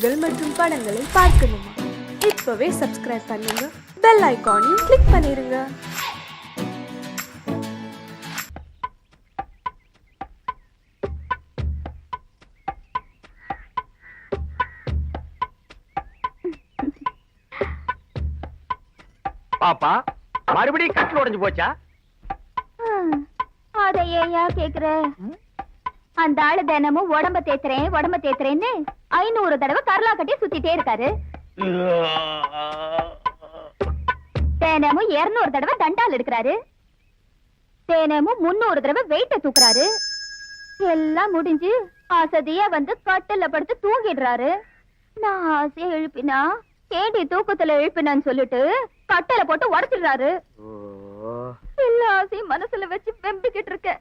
நிகழ்ச்சிகள் மற்றும் படங்களை பார்க்கணுமா? இப்பவே சப்ஸ்கிரைப் பண்ணுங்க, பெல் ஐகானையும் கிளிக் பண்ணிருங்க. பாப்பா மறுபடியும் கட்டில் உடைஞ்சு போச்சா? அத ஏயா கேக்குற? அந்த ஆளு தினமும் உடம்ப தேத்துறேன்னு 500 தடவை கரலா கட்டி சுத்திட்டே இருக்காரு. தினமும் 200 தடவை தண்டால் எடுக்கிறாரு. தினமும் 300 தடவை வெயிட்ட தூக்குறாரு. எல்லாம் முடிஞ்சு அசதியா வந்து கட்டில படுத்து தூங்கிடுறாரு. நான் ஆசையா எழுப்பினா கேடி தூக்கத்துல எழுப்பினான்னு சொல்லிட்டு கட்டல போட்டு உடைச்சிடுறாரு. எல்லா ஆசையும் மனசுல வச்சு வெம்பிக்கிட்டு இருக்க.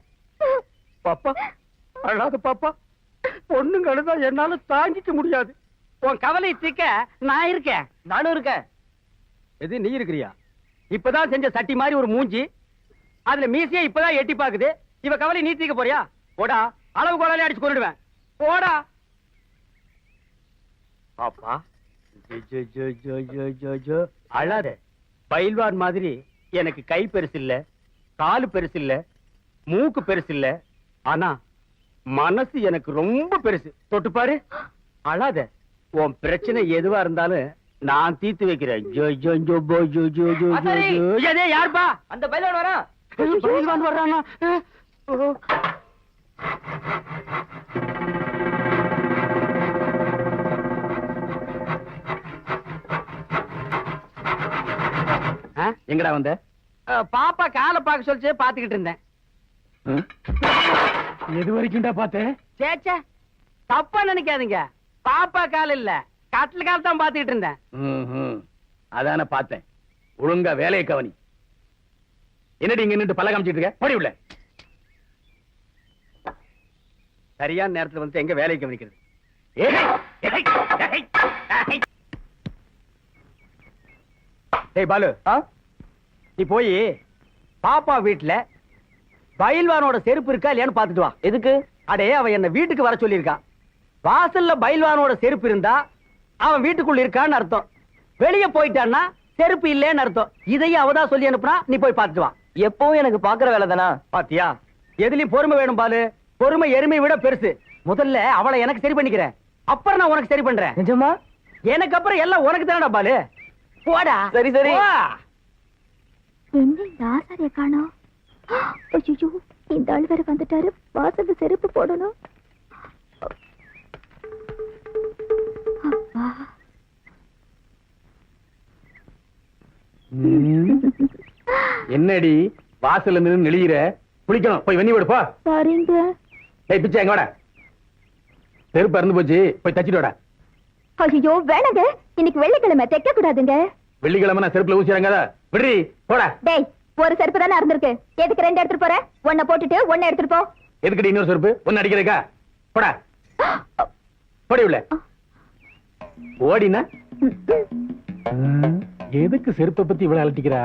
பாப்பா அழாத பாப்பா, பொண்ணுங்க அழுதா என்னால தாங்கிக்க முடியாது. உன் கவலை தீக்க நான் இருக்கேன். நானும் இருக்கேன். எது நீ இருக்கிறியா? இப்பதான் செஞ்ச சட்டி மாதிரி ஒரு மூஞ்சி, அதுல மீசியா இப்பதான் எட்டி பாக்குது. இவ கவலை நீ தீக்க போறியா? போடா, அளவு கோலாலே அடிச்சு கொண்டுடுவேன். போடா பாப்பா. அழாத. பயில்வான் மாதிரி எனக்கு கை பெருசு இல்ல, காலு பெருசு இல்ல, மூக்கு பெருசு இல்ல, ஆனா மனசு எனக்கு ரொம்ப பெருசு. தொட்டு பாரு. அழாத. உன் பிரச்சனை எதுவா இருந்தாலும் நான் தீர்த்து வைக்கிறேன். யாருப்பா அந்த பயில்வான் வரா? பயில்வான் வர்றானா? எங்கடா வந்த? பாப்பா காலை பார்க்க சொல்லிச்சு, பாத்துக்கிட்டு இருந்தேன். எது வரைக்கும்டா பார்த்தேன்? சேச்சே, தப்பா நினைக்காதீங்க. பாப்பா கால் இல்ல, கட்டில் கால் தான் பாத்துக்கிட்டு இருந்தேன். அதான பார்த்தேன். ஒழுங்கா வேலையை கவனி. என்னடி இங்க நின்று பல்ல காமிச்சிட்டு இருக்க? போடி உள்ள. சரியான நேரத்துல வந்து எங்க வேலையை கவனிக்கிறது? டேய் பாலு, நீ போய் பாப்பா வீட்டுல பயில்வானோட செருப்பு இருக்கா இல்லையான்னு பாத்துட்டு வா. எதுக்கு? அடே, அவன் என்ன வீட்டுக்கு வர சொல்லியிருக்கான். வாசல்ல பயில்வானோட செருப்பு இருந்தா அவன் வீட்டுக்குள்ள இருக்கான்னு அர்த்தம். வெளியே போயிட்டான்னா செருப்பு இல்லேன்னு அர்த்தம். இதையும் அவதான் சொல்லி அனுப்புனா, நீ போய் பாத்துட்டு வா. எப்பவும் எனக்கு பாக்குற வேலை தானா? பாத்தியா, எதுலயும் பொறுமை வேணும் பாலு. பொறுமை எருமை விட பெருசு. முதல்ல அவளை எனக்கு சரி பண்ணிக்கிறேன், அப்புறம் நான் உனக்கு சரி பண்றேன். நிஜமா? எனக்கு அப்புறம் எல்லாம் உனக்கு தானடா பாலு. போடா. சரி சரி. என்ன இந்த ஆசாரிய காணோம்? ஐயோ, இந்த ஆள் வேற வந்துட்டாரு. வாசல்ல செருப்பு போடணும். என்னடி வாசல்ல நின்னு நெளியிற? குளிக்கணும், போய் வெண்ணி விடுப்பா. சரிங்க. ஏய் பிச்சை, எங்க வாடா. செருப்பு அறுந்து போச்சு, போய் தச்சிட்டு வாடா. ஐயோ வேணாங்க, இன்னைக்கு வெள்ளிக்கிழமை தைக்க கூடாதுங்க. வெள்ளிக்கிழமை நான் செருப்புல ஊசிறாங்க. விடுறி, போடா. டேய், ஒரு செருப்பு தானே அறுந்திருக்கு, எதுக்கு 2 எடுத்துட்டு போற? ஒன்ன போட்டுட்டு ஒன்ன எடுத்துட்டு போ. எதுக்கடி இன்னொரு செருப்பு? ஒன்னு அடிக்கிறதுக்கா? போடா, போடி உள்ள. ஓடினா எதுக்கு செருப்பை பத்தி இவ்வளவு அலட்டிக்கிறா?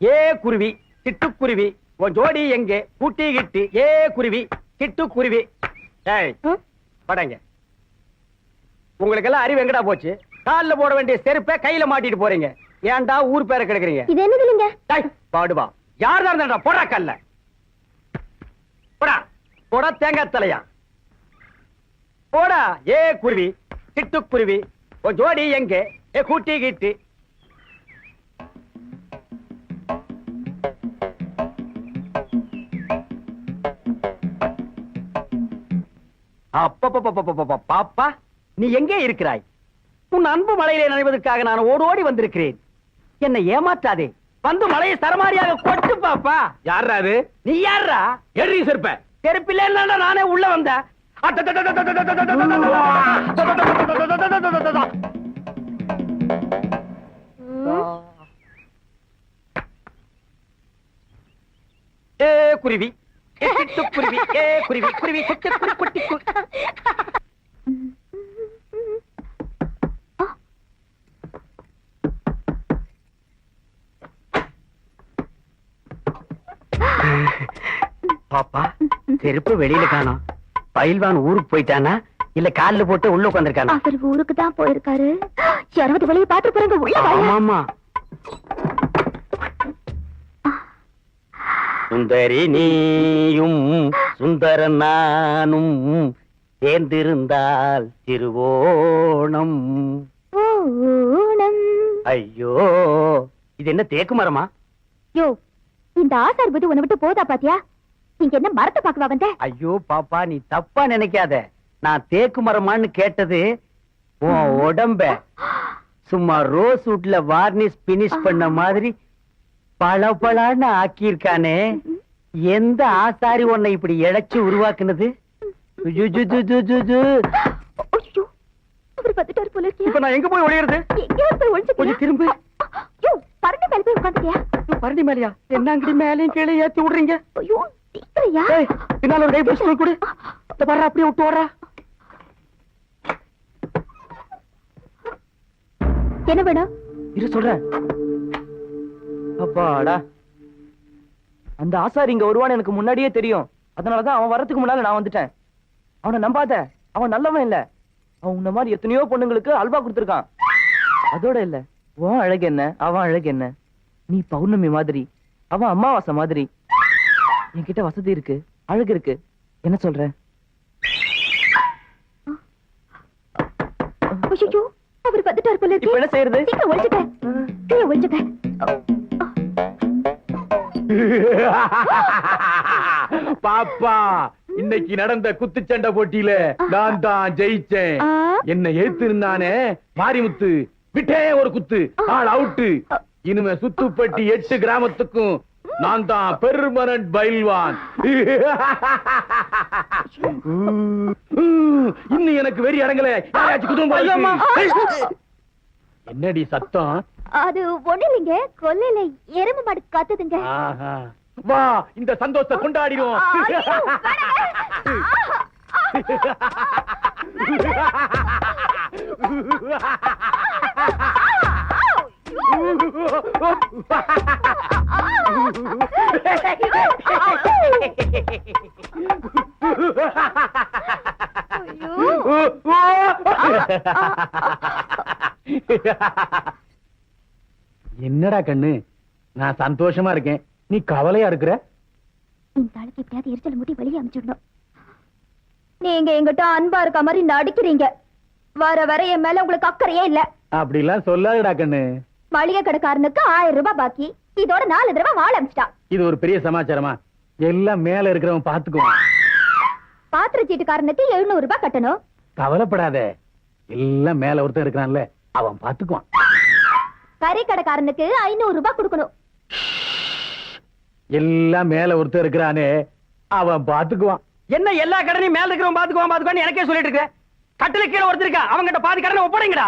ஏ குருவி, சிட்டுக்குருவி, உன் ஜோடி எங்கே? கூட்டி கிட்டி. ஏ குருவி, சிட்டுக்குருவி. ஏய் படங்க, உங்களுக்கு எல்லாம் அறிவு எங்கடா போச்சு? கால்ல போட வேண்டிய செருப்பை கையில மாட்டிட்டு போறீங்க. ஏன்டா ஊர் பேரை கெடுக்குறீங்க? இது என்னது இல்லங்க? டேய் பாடுவா, யார் தான் இருந்தா போடா கல்ல. போடா போடா தேங்காய் தலையா. போடா. ஏ குருவி, சிட்டுக்குருவி, உன் ஜோடி எங்கே? ஏ கூட்டி கிட்டி. பாப்பா, நீ எங்கே இருக்கிறாய்? உன் அன்பு மலையிலே நனைவதற்காக நான் ஓடோடி வந்திருக்கிறேன். என்னை ஏமாற்றாதே. வந்து மலையை சரமாரியாக கொட்டு பாப்பா. யாரா அது? நீ யாரா? எரி செருப்ப. செருப்பில்ல நானே உள்ள வந்தேன். ஏ குருவி, குருவி, ஏ குருவி, குருவி குட்டி குட்டி குட்டி. பாப்பா செருப்பு வெளியில காணோம். பயில்வான் ஊருக்கு போயிட்டானா இல்ல கால்ல போட்டு உள்ள உட்காந்துருக்கானா? அவர் ஊருக்கு தான் போயிருக்காரு. யாராவது வெளியே பாத்து போறாங்க, உள்ள வாங்க. ஆமா சுந்தரி நீயும் சுந்தர நானும் சேர்ந்திருந்தால் திருவோணம். ஓணம். ஐயோ இது என்ன தேக்கு மரமா? யோ, இந்த ஆசார் புது உன்னை விட்டு போதா பாத்தியா? நீங்க என்ன மரத்தை பாக்கவா வந்த? ஐயோ பாப்பா நீ தப்பா நினைக்காத. நான் தேக்கு மரமான்னு கேட்டது உன் உடம்ப சும்மா ரோஸ் வுட்ல வார்னிஷ் பினிஷ் பண்ண மாதிரி பளபளன்னு ஆக்கியிருக்கானே. எந்த ஆசாரி உன்னை இப்படி இழைச்சு உருவாக்குனது? இப்ப நான் எங்க போய் ஒளியறது? கொஞ்சம் திரும்ப. பரண்டி மேல போய் உட்காந்துட்டியா? பரண்டி மேலையா? என்ன அங்கடி மேலையும் கீழே ஏத்தி விடுறீங்க? ஐயோ சீக்கிரையா. பின்னால ஒரு கை பிடிச்சு கொடு. வர்ற அப்படியே விட்டு வர்ற. என்ன வேணும்? இரு சொல்றேன். அப்பாடா, அந்த ஆசாரி இங்க வருவான்னு எனக்கு முன்னாடியே தெரியும். அதனாலதான் அவன் வர்றதுக்கு முன்னால நான் வந்துட்டேன். அவனை நம்பாத, அவன் நல்லவன் இல்ல. அவன் உன்ன மாதிரி எத்தனையோ பொண்ணுங்களுக்கு அல்வா கொடுத்திருக்கான். அதோட இல்ல, உன் அழகு என்ன அவன் அழகு என்ன? நீ பௌர்ணமி மாதிரி, அவன் அமாவாசை மாதிரி. என்கிட்ட வசதி இருக்கு, அழகு இருக்கு. என்ன சொல்ற? ஐயோ, அவர் வந்துட்டார் போல இருக்கு. இப்ப என்ன செய்யறது? சீக்கிரம் ஒளிச்சுக்க. கீழே ஒளிச்சுக்க. பாப்பா, இன்னைக்கு நடந்த குத்துச்சண்டை போட்டியில நான் தான் ஜெயிச்சேன். என்ன ஏத்திருந்தானே மாரிமுத்து, விட்டே ஒரு குத்து, ஆள் அவுட்டு. இனிமே சுத்துப்பட்டி 8 கிராமத்துக்கும் நான் தான் பெர்மனன்ட் பயில்வான். இன்னும் எனக்கு வெறி அடங்கல. யாராச்சும் குதும். என்னடி சத்தம்? அது ஒண்ணு இல்லைங்க, கொல்லையில எருமை மாடு காத்துதுங்க. வா, இந்த சந்தோஷத்தை கொண்டாடிடும். என்னடா கண்ணு, நான் சந்தோஷமா இருக்கேன், நீ கவலையா இருக்கிற? இந்த ஆளுக்கு எப்படியாவது எரிச்சல் முடி வெளியே அனுப்பிச்சிடணும். நீங்க எங்கிட்ட அன்பா இருக்க மாதிரி நடிக்கிறீங்க. வர வர என் மேல உங்களுக்கு அக்கறையே இல்ல. அப்படிலாம் சொல்லாதடா கண்ணு. மளிகை கடைக்காரனுக்கு 1000 ரூபாய் பாக்கி, இதோட 4 தடவை வாழ அமிச்சிட்டா. இது ஒரு பெரிய சமாச்சாரமா? எல்லாம் மேல இருக்கிறவன் பாத்துக்குவான். பாத்திர சீட்டுக்காரனுக்கு 700 ரூபாய் கட்டணும். கவலைப்படாத, எல்லாம் மேல ஒருத்தன் இருக்கிறான்ல, அவன் பாத்துக்குவான். கறி கடைக்காரனுக்கு 500 ரூபாய் கொடுக்கணும். எல்லாம் மேல ஒருத்தன் இருக்கிறானே, அவன் பாத்துக்குவான். என்ன எல்லா கடனையும் மேல இருக்கிறவன் பாத்துக்குவான் எனக்கே சொல்லிட்டு இருக்க? கட்டில கீழே ஒருத்தர் இருக்கா, அவங்கிட்ட பாதி கடனை ஒப்படைங்கடா.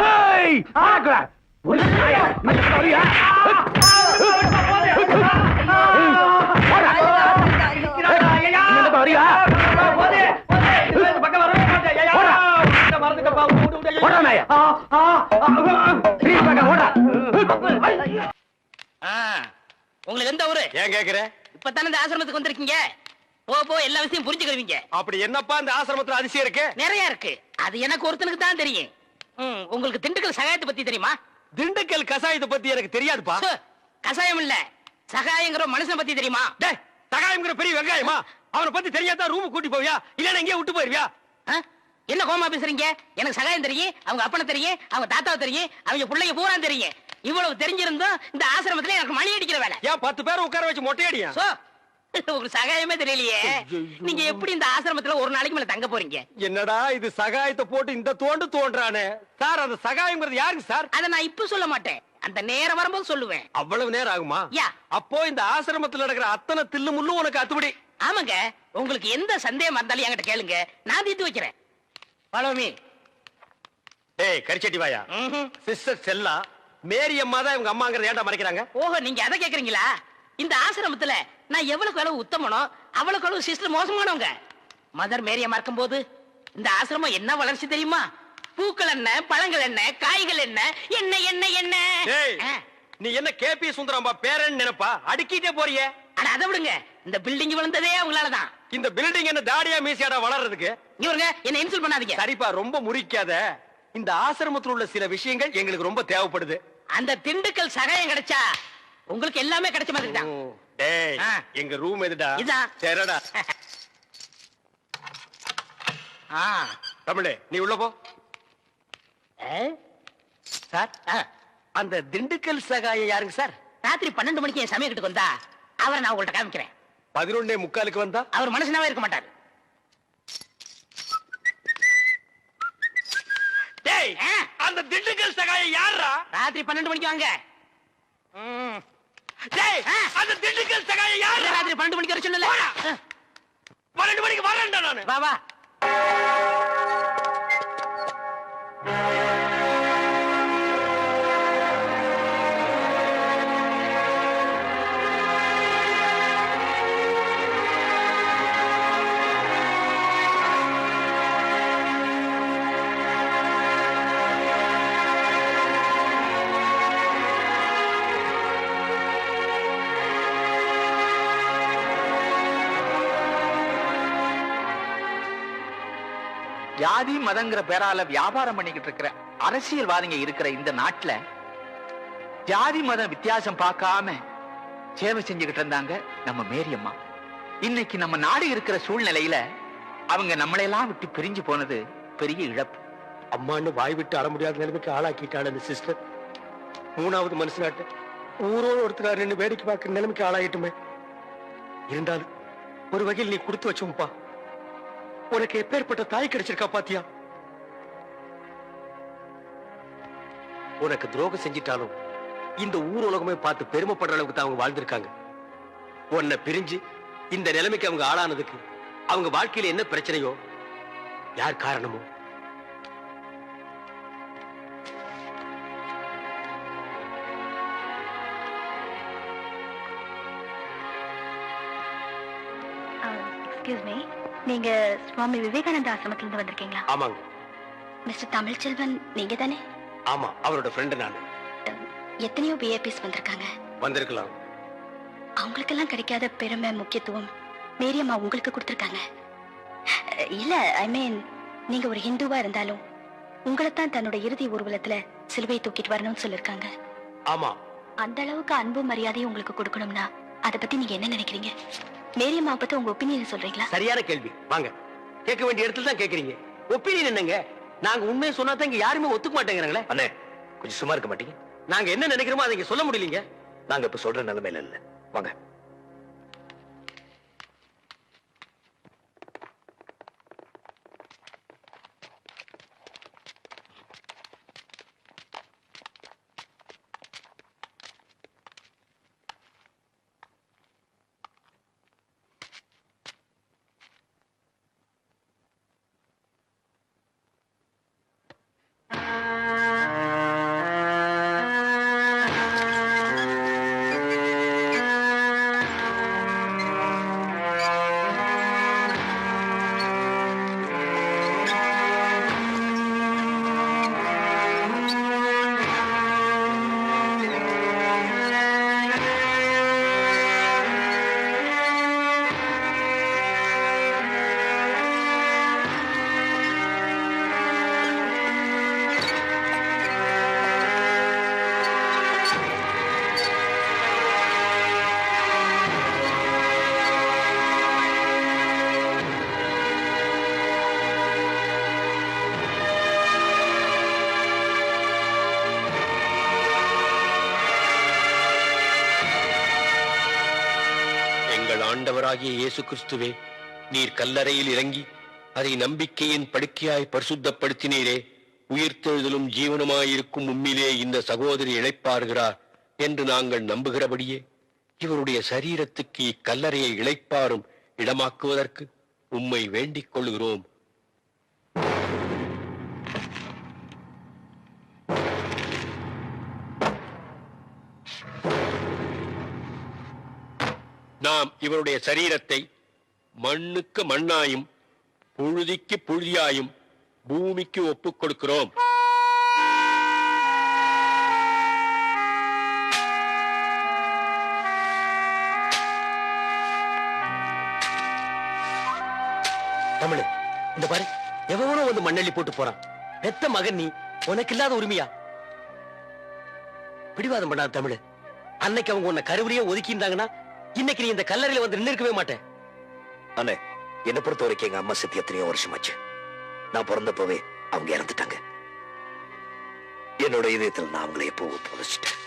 ஏய், ஆக்குடா. ஒரு நாயா, இந்த வரியா? இந்த வரியா? ஓடா நாயா. உங்களுக்கு எந்த ஊரு? ஏன் கேக்குற? இப்பதானே இந்த ஆசிரமத்துக்கு வந்திருக்கீங்க. போ எல்லா விஷயம் புரிஞ்சுக்கிருவீங்க. அப்படி என்னப்பா இந்த ஆசிரமத்துல அதிசயம் இருக்கு? நிறைய இருக்கு. அது எனக்கு ஒருத்தனுக்கு தான் தெரியும். உங்களுக்கு திண்டுக்கல் சகாயத்தை பத்தி தெரியுமா? திண்டுக்கல் கசாயத்தை பத்தி எனக்கு தெரியாதுப்பா. கசாயம் இல்ல, சகாயங்கிற மனுஷனை பத்தி தெரியுமா? டேய், சகாயம்ங்கிற பெரிய வெங்காயமா? அவனை பத்தி தெரியாதா ரூம் கூட்டி போவியா, இல்லன்னா எங்கேயே விட்டு போயிருவியா? என்ன கோமா பேசுறீங்க? எனக்கு சகாயம் தெரியும், அவங்க அப்பனை தெரியும், அவங்க தாத்தாவை தெரியும், அவங்க பிள்ளைங்க பூரா தெரியும். இவ்வளவு தெரிஞ்சிருந்தோம் இந்த ஆசிரமத்துல எனக்கு மணி அடிக்கிற வேலை. ஏன் 10 பேரை உட்கார வச்சு மொட்டையடியா? உங்களுக்கு சகாயமே தெரியலையே. நீங்க எப்படி இந்த ஆசிரமத்துல ஒரு நாளைக்கு மேல தங்க போறீங்க? என்னடா இது சகாயத்தை போட்டு இந்த தோன்றானே சார்? அந்த சகாயம்ங்கிறது யாருக்கு சார்? அதை நான் இப்ப சொல்ல மாட்டேன், அந்த நேரம் வரும்போது சொல்லுவேன். அவ்வளவு நேரம் ஆகுமா? யா. அப்போ இந்த ஆசிரமத்துல நடக்கிற அத்தனை தில்லு முள்ளும் உனக்கு அத்துபடி? ஆமாங்க, உங்களுக்கு எந்த சந்தேகம் இருந்தாலும் என்கிட்ட கேளுங்க, நான் தீர்த்து வைக்கிறேன். Follow me. ஏய் கரிச்சட்டி வாயா, சிஸ்டர் செல்லா மேரி அம்மா தான் இவங்க அம்மாங்கிறத ஏன்டா மறைக்கிறாங்க? ஓஹோ, நீங்க அதை கேக்குறீங்களா? இந்த ஆசிரமத்துல நான் எவ்வளவுக்கு அளவு உத்தமனோ அவ்வளவுக்கு அளவு சிஸ்டர் மோசமானவங்க. மதர் மேரிய மறக்கும் போது இந்த ஆசிரமம் என்ன வளர்ச்சி தெரியுமா? பூக்கள் என்ன, பழங்கள் என்ன, காய்கள் என்ன, என்ன என்ன என்ன. நீ என்ன கேபி சுந்தரம்பா பேரன் நினைப்பா? அடுக்கிட்டே போறியே. அட அதை விடுங்க, இந்த பில்டிங் விழுந்ததே அவங்களாலதான். இந்த பில்டிங் என்ன தாடியா மீசியாடா வளர்றதுக்கு? இவருங்க என்ன இன்சல்ட் பண்ணாதீங்க. சரிப்பா, ரொம்ப முறிக்காத. இந்த ஆசிரமத்தில் உள்ள சில விஷயங்கள் எங்களுக்கு ரொம்ப தேவைப்படுது. அந்த திண்டுக்கல் சகாயம் கிடைச்சா உங்களுக்கு எல்லாமே கிடைச்ச மாதிரி தான். டேய், ஆ. எங்க ரூம் எதுடா? இதான். சரிடா. தமிழே, நீ உள்ள போ. சார், அந்த திண்டுக்கல் சகாயம் யாருங்க சார்? ராத்திரி 12 மணிக்கு என் சமயத்துக்கு வந்தா அவரை நான் உங்கள்ட்ட காமிக்கிறேன். 11:45 வந்தா அவர் மனுஷனாவே இருக்க மாட்டாரு. டேய், அந்த திண்டுக்கல் சகாயம் யாரா? ராத்திரி 12 மணிக்கு வாங்க. டேய், அந்த திண்டுக்கல் சகாயம் யாரா? ராத்திரி 12 மணிக்கு வர சொன்னல. 12 மணிக்கு வரேன்டா நானு. வா வா. ஜாதி மதங்கிற பேரால வியாபாரம் பண்ணிக்கிட்டு இருக்கிற அரசியல்வாதிங்க இருக்கிற இந்த நாட்டுல ஜாதி மத வித்தியாசம் பார்க்காம சேவை செஞ்சுக்கிட்டு இருந்தாங்க நம்ம மேரியம்மா. இன்னைக்கு நம்ம நாடு இருக்கிற சூழ்நிலையில அவங்க நம்மளையெல்லாம் விட்டு பிரிஞ்சு போனது பெரிய இழப்பு. அம்மான்னு வாய் விட்டு அற முடியாத நிலைமைக்கு ஆளாக்கிட்டாள் அந்த சிஸ்டர். 3வது மனுஷனாட்ட ஊரோடு ஒருத்தர் நின்று வேடிக்கை பார்க்கிற நிலைமைக்கு ஆளாயிட்டுமே. இருந்தாலும் ஒரு வகையில் நீ கொடுத்து வச்சோம்ப்பா. உனக்கு எப்பேற்பட்ட தாய் கிடைச்சிருக்கா பாத்தியா? உனக்கு துரோகம் செஞ்சிட்டாலும் இந்த ஊர் உலகமே பார்த்து பெருமைப்படுற அளவுக்கு தான் அவங்க வாழ்ந்திருக்காங்க. உன்னை பிரிஞ்சு இந்த நிலைமைக்கு அவங்க ஆளானதுக்கு அவங்க வாழ்க்கையில என்ன பிரச்சனையோ, யார் காரணமோ, எக்ஸ்கியூஸ் மீ, நீங்க சுவாமி விவேகானந்த ஆசிரமத்துல இருந்து வந்திருக்கீங்களா? ஆமாங்க. மிஸ்டர் தமிழ்ச்செல்வன் நீங்க தானே? ஆமா, அவரோட ஃப்ரெண்டு நானு. எத்தனையோ விஐபிஸ் வந்திருக்காங்க. வந்திருக்கலாம். அவங்களுக்கெல்லாம் கிடைக்காத பெருமை முக்கியத்துவம் மேரியம்மா உங்களுக்கு கொடுத்திருக்காங்க. இல்ல, ஐ மீன், நீங்க ஒரு ஹிந்துவா இருந்தாலும் உங்களைத்தான் தன்னோட இறுதி ஊர்வலத்துல சிலுவை தூக்கிட்டு வரணும்னு சொல்லிருக்காங்க. ஆமா, அந்த அளவுக்கு அன்பு மரியாதையும் உங்களுக்கு கொடுக்கணும்னா அதை பத்தி நீங்க என்ன நினைக்கிறீங்க? மேரியம்மா பத்தி உங்க ஒப்பீனியன் சொல்றீங்களா? சரியான கேள்வி. வாங்க, கேட்க வேண்டிய இடத்துல தான் கேக்குறீங்க. ஒப்பீனியன் என்னங்க? நாங்க உண்மையை சொன்னா தான் இங்க யாருமே ஒத்துக்க மாட்டேங்கிறாங்களே. அண்ணே, கொஞ்சம் சும்மா இருக்க மாட்டீங்க? நாங்க என்ன நினைக்கிறோமோ அதை இங்க சொல்ல முடியலீங்க. நாங்க இப்ப சொல்ற நிலைமையில இல்ல. வாங்க. ஆண்டவராகிய இயேசு கிறிஸ்துவே, நீர் கல்லறையில் இறங்கி அதை நம்பிக்கையின் படுக்கையாய் பரிசுத்தப்படுத்தினீரே. உயிர்த்தெழுதலும் ஜீவனுமாயிருக்கும் உம்மிலே இந்த சகோதரி இளைப்பாறுகிறார் என்று நாங்கள் நம்புகிறபடியே இவருடைய சரீரத்துக்கு இக்கல்லறையை இளைப்பாறும் இடமாக்குவதற்கு உம்மை வேண்டிக் கொள்கிறோம். நாம் இவருடைய சரீரத்தை மண்ணுக்கு மண்ணாயும் புழுதிக்கு புழுதியாயும் பூமிக்கு ஒப்புக் கொடுக்கிறோம். தமிழ் இந்த பாரு, எவனோ வந்து மண்ணெள்ளி போட்டு போறான். பெத்த மகன் நீ, உனக்கு இல்லாத உரிமையா? பிடிவாதம் பண்ணாத தமிழ். அன்னைக்கு அவங்க உன்னை கருவிலேயே ஒதுக்கி இருந்தாங்கன்னா இன்னைக்கு நீ இந்த கல்லறையில வந்து நின்று இருக்கவே மாட்டேன். அண்ணே, என்னை பொறுத்த வரைக்கும் எங்க அம்மா செத்து எத்தனையோ வருஷமாச்சு. நான் பிறந்தப்பவே அவங்க இறந்துட்டாங்க. என்னோட இதயத்தில் நான் அவங்களை எப்போ புதைச்சிட்டேன்.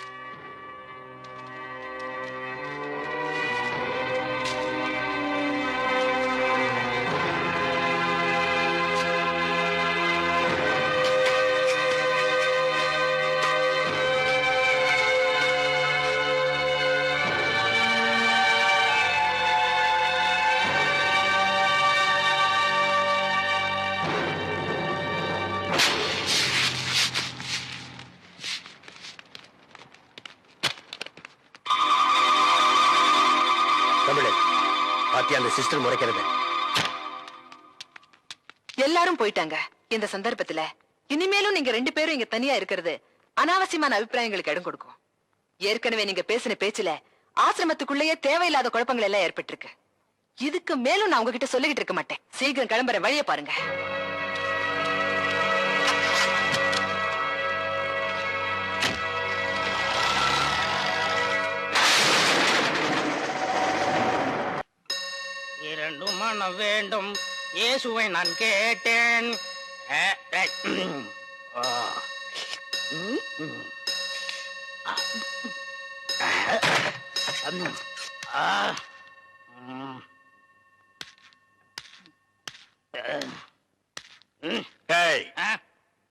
அந்த சிஸ்டர் முறைக்கிறது. எல்லாரும் போயிட்டாங்க. இந்த சந்தர்ப்பத்துல இனிமேலும் நீங்க 2 பேரும் இங்க தனியா இருக்கிறது அனாவசியமான அபிப்பிராயங்களுக்கு இடம் கொடுக்கும். ஏற்கனவே நீங்க பேசின பேச்சுல ஆசிரமத்துக்குள்ளேயே தேவையில்லாத குழப்பங்கள் எல்லாம் ஏற்பட்டிருக்கு. இதுக்கு மேலும் நான் உங்ககிட்ட சொல்லிக்கிட்டு இருக்க மாட்டேன். சீக்கிரம் கிளம்புற வழியை பாருங்க. இரண்டும் மன வேண்டும் இயேசுவை நான் கேட்டேன்.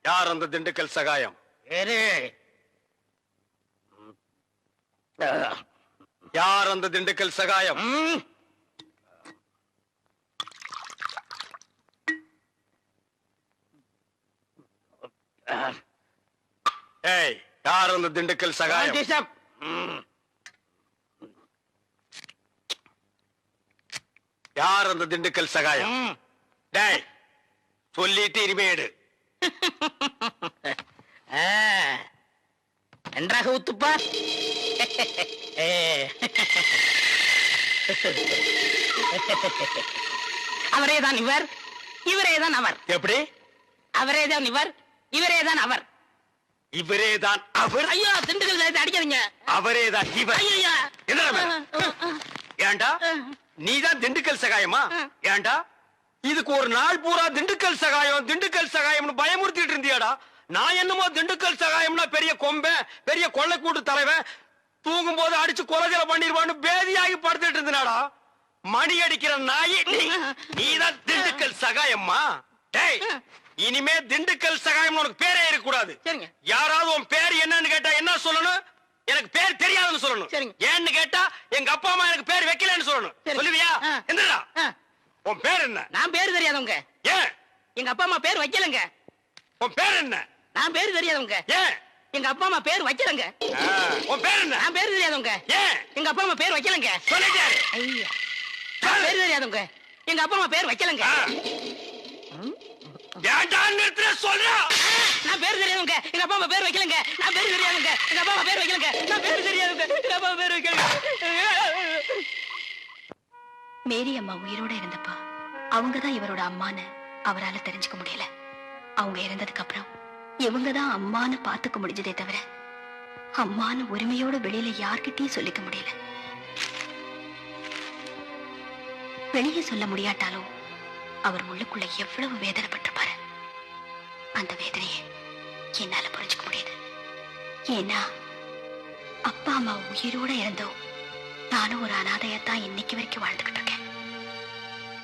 யார் அந்த திண்டுக்கல் சகாயம்? யார் அந்த திண்டுக்கல் சகாயம்? யார் அந்த திண்டுக்கல் சகாயம்? யார் அந்த திண்டுக்கல் சகாயம்? டேய், சொல்லிட்டு இனிமேடு நன்றாக ஊத்துப்பா. அவரேதான் இவர், இவரேதான் அவர். எப்படி? அவரேதான் இவர், இவரேதான் அவர். இவரேதான் அவர்? ஐயோ, திண்டுக்கல் சேர்த்து அடிக்காதீங்க. அவரேதான் இவர். ஐயா, ஏண்டா நீதான் திண்டுக்கல் சகாயமா? ஏண்டா இதுக்கு ஒரு நாள் பூரா திண்டுக்கல் சகாயம் திண்டுக்கல் சகாயம்னு பயமுறுத்திட்டு இருந்தியாடா? நான் என்னமோ திண்டுக்கல் சகாயம்னா பெரிய கொம்பன், பெரிய கொள்ளைக்கூட்டு தலைவன், தூங்கும் போது அடிச்சு கொலைகளை பண்ணிடுவான்னு பேதியாகி படுத்துட்டு இருந்தாடா. மணி அடிக்கிற நாய் நீதான் திண்டுக்கல் சகாயம்மா? டேய், இனிமே திண்டுக்கல் சகாயம் உனக்கு பேரே இருக்கக்கூடாது. யாராவது உன் பேர் என்னன்னு கேட்டா என்ன சொல்லணும்? எனக்கு பேர் தெரியாதுன்னு சொல்லணும். ஏன்னு கேட்டா எங்க அப்பா அம்மா எனக்கு பேர் வைக்கலன்னு சொல்லணும். சொல்லுவியா? என்னடா உன் பேர் என்ன? நான் பேர் தெரியாதவங்க. ஏன்? எங்க அப்பா அம்மா பேர் வைக்கலங்க. உன் பேர் என்ன? நான் பேர் தெரியாதவங்க. ஏன்? எங்க அப்பா அம்மா பேர் வைக்கலங்க. உன் பேர் என்ன? நான் பேர் தெரியாதவங்க. ஏன்? எங்க அப்பா அம்மா பேர் வைக்கலங்க. சொல்லிட்டாரு. ஐயா, நான் பேர் தெரியாதவங்க. எங்க அப்பா அம்மா பேர் வைக்கலங்க. ஏன்டா நிறுத்துற சொல்றா? நான் பேர் தெரியாதவங்க. எங்க அப்பா அம்மா பேர் வைக்கலங்க. நான் பேர் தெரியாதவங்க. எங்க அப்பா அம்மா பேர் வைக்கலங்க. நான் பேர் தெரியாதவங்க. எங்க அப்பா அம்மா பேர் வைக்கலங்க. மேரி அம்மா உயிரோட இருந்தப்பா அவங்கதான் இவரோட அம்மான்னு அவரால தெரிஞ்சுக்க முடியல. அவங்க இறந்ததுக்கு அப்புறம் இவங்கதான் அம்மான்னு பாத்துக்க முடிஞ்சதே தவிர அம்மான்னு உரிமையோட வெளியில யார்கிட்டயும் சொல்லிக்க முடியல. வெளியே சொல்ல முடியாட்டாலும் அவர் உள்ளுக்குள்ள எவ்வளவு வேதனைப்பட்டிருப்பாரு. அந்த வேதனையை என்னால புரிஞ்சுக்க முடியுது. ஏன்னா அப்பா அம்மா உயிரோட இருந்தோம் நானும் ஒரு அனாதையத்தான் இன்னைக்கு வரைக்கும் வாழ்ந்துகிட்டு இருக்கேன்.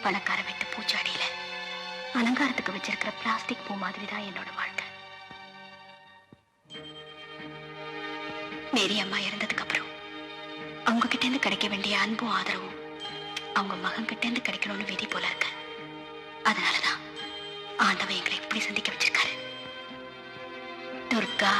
பணக்கார வீட்டு பூச்சாடியில அலங்காரத்துக்கு வச்சிருக்கிற பிளாஸ்டிக் பூ மாதிரி தான் என்னோட வாழ்க்கை. மேரி அம்மா இறந்ததுக்கு அப்புறம் அவங்க கிட்ட இருந்து கிடைக்க வேண்டிய அன்பும் ஆதரவும் அவங்க மகன் கிட்ட இருந்து கிடைக்கணும்னு விதி போல இருக்கு. அதனாலதான் ஆண்டவன் எங்களை இப்படி சந்திக்க வச்சிருக்காரு. துர்கா